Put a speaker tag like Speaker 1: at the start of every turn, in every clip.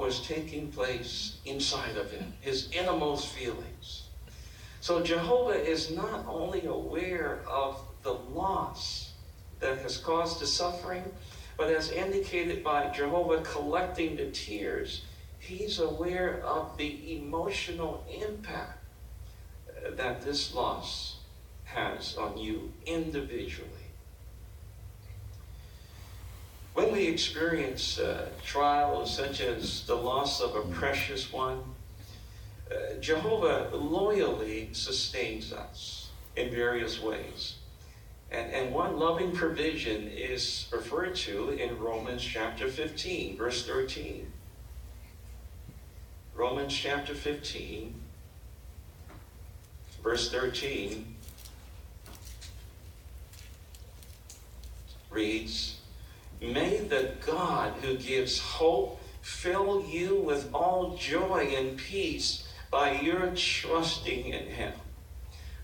Speaker 1: was taking place inside of him, his innermost feelings. So Jehovah is not only aware of the loss that has caused the suffering, but as indicated by Jehovah collecting the tears, he's aware of the emotional impact that this loss has on you individually. When we experience trials such as the loss of a precious one, Jehovah loyally sustains us in various ways. And one loving provision is referred to in Romans chapter 15, verse 13. Romans chapter 15, verse 13 reads, "May the God who gives hope fill you with all joy and peace by your trusting in him,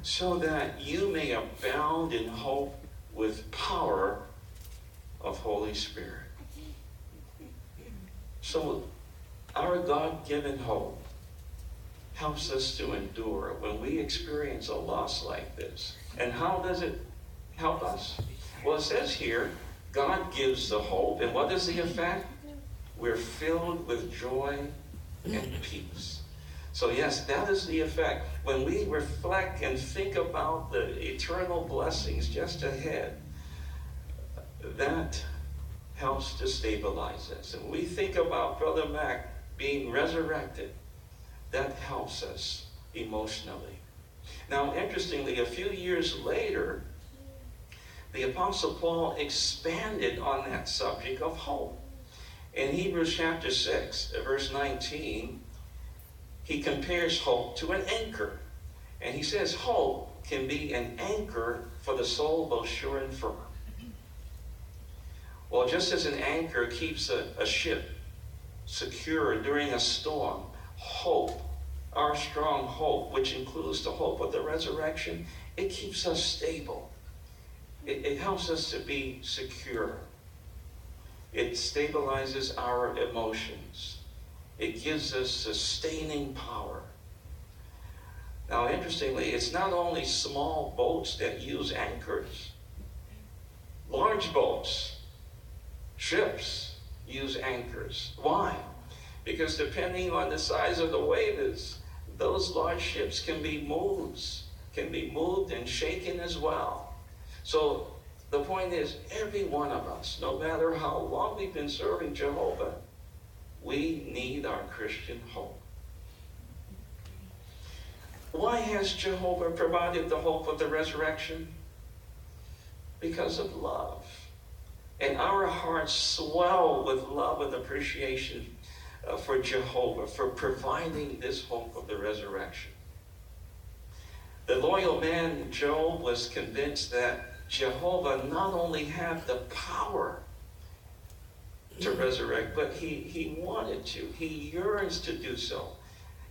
Speaker 1: so that you may abound in hope with power of Holy Spirit." So our God-given hope helps us to endure when we experience a loss like this. And how does it help us? Well, it says here, God gives the hope. And what is the effect? We're filled with joy and peace. So yes, that is the effect. When we reflect and think about the eternal blessings just ahead, that helps to stabilize us. And we think about Brother Mac being resurrected, that helps us emotionally. Now, interestingly, a few years later, the Apostle Paul expanded on that subject of hope. In Hebrews chapter 6, verse 19, he compares hope to an anchor. And he says hope can be an anchor for the soul both sure and firm. Well, just as an anchor keeps a ship secure during a storm, hope, our strong hope, which includes the hope of the resurrection, it keeps us stable. It helps us to be secure. It stabilizes our emotions. It gives us sustaining power. Now, interestingly, it's not only small boats that use anchors. Large boats, ships, use anchors. Why? Because depending on the size of the waves, those large ships can be moved and shaken as well. So the point is, every one of us, no matter how long we've been serving Jehovah, we need our Christian hope. Why has Jehovah provided the hope of the resurrection? Because of love. And our hearts swell with love and appreciation for Jehovah, for providing this hope of the resurrection. The loyal man Job was convinced that Jehovah not only had the power to resurrect, but he wanted to. He yearns to do so.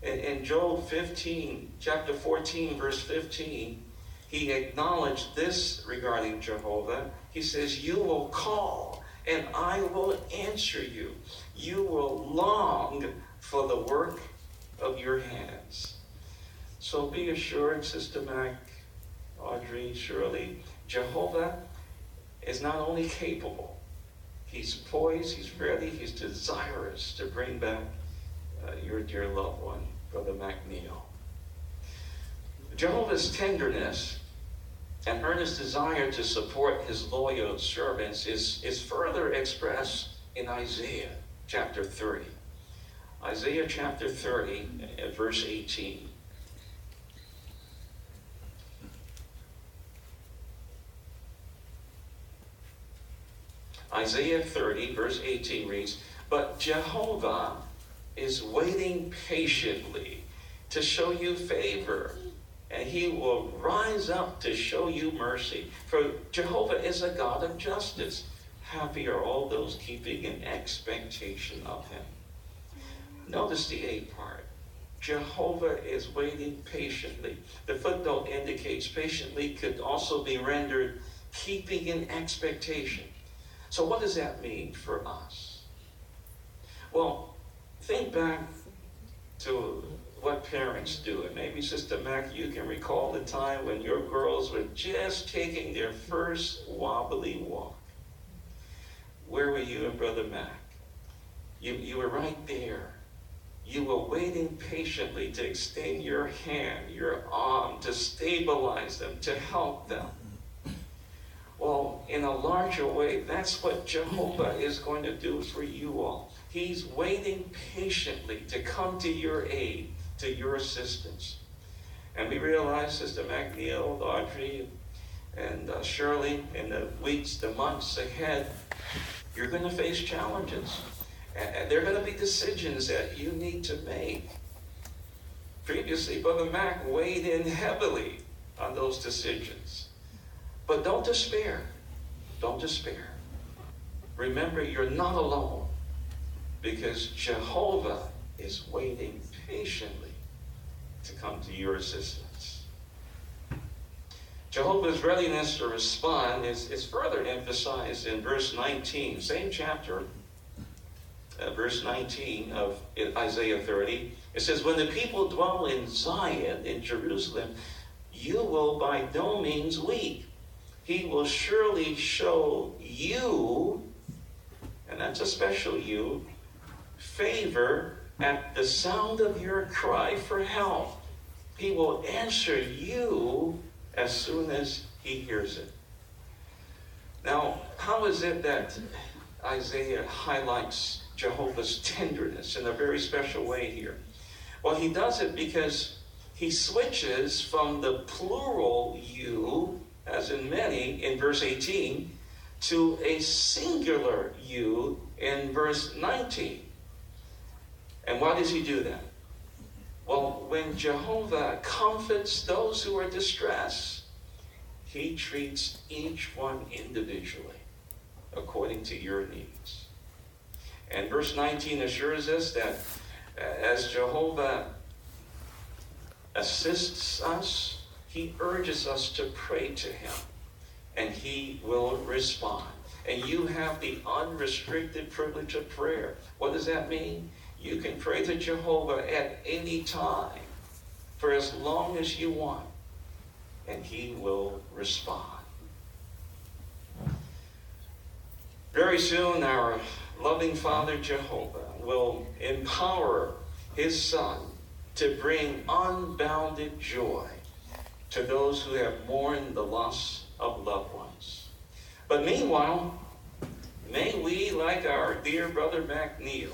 Speaker 1: In Job 15, chapter 14, verse 15, he acknowledged this regarding Jehovah. He says, "You will call, and I will answer you. You will long for the work of your hands." So be assured, Sister Mac, Audrey, Shirley, Jehovah is not only capable, he's poised, he's ready, he's desirous to bring back your dear loved one, Brother McNiel. Jehovah's tenderness and earnest desire to support his loyal servants is further expressed in Isaiah chapter 30. Isaiah chapter 30, verse 18. Isaiah 30, verse 18 reads, "But Jehovah is waiting patiently to show you favor, and he will rise up to show you mercy. For Jehovah is a God of justice. Happy are all those keeping in expectation of him." Notice the A part. Jehovah is waiting patiently. The footnote indicates patiently could also be rendered keeping in expectation. So what does that mean for us? Well, think back to what parents do. And maybe Sister Mac, you can recall the time when your girls were just taking their first wobbly walk. Where were you and Brother Mac? You were right there. You were waiting patiently to extend your hand, your arm, to stabilize them, to help them. Well, in a larger way, that's what Jehovah is going to do for you all. He's waiting patiently to come to your aid, to your assistance. And we realize, Sister McNiel, Audrey, and Shirley, in the weeks, the months ahead, you're going to face challenges. And there are going to be decisions that you need to make. Previously, Brother Mac weighed in heavily on those decisions. But don't despair. Don't despair. Remember, you're not alone, because Jehovah is waiting patiently to come to your assistance. Jehovah's readiness to respond is further emphasized in verse 19, same chapter, verse 19 of Isaiah 30. It says, when the people dwell in Zion, in Jerusalem, you will by no means weep. He will surely show you, and that's a special you, favor at the sound of your cry for help. He will answer you as soon as he hears it. Now, how is it that Isaiah highlights Jehovah's tenderness in a very special way here? Well, he does it because he switches from the plural you, as in many, in verse 18, to a singular you in verse 19. And why does he do that? Well, when Jehovah comforts those who are distressed, he treats each one individually according to your needs. And verse 19 assures us that as Jehovah assists us, he urges us to pray to him, and he will respond. And you have the unrestricted privilege of prayer. What does that mean? You can pray to Jehovah at any time, for as long as you want, and he will respond. Very soon, our loving Father Jehovah will empower his Son to bring unbounded joy to those who have mourned the loss of loved ones. But meanwhile, may we, like our dear Brother McNiel,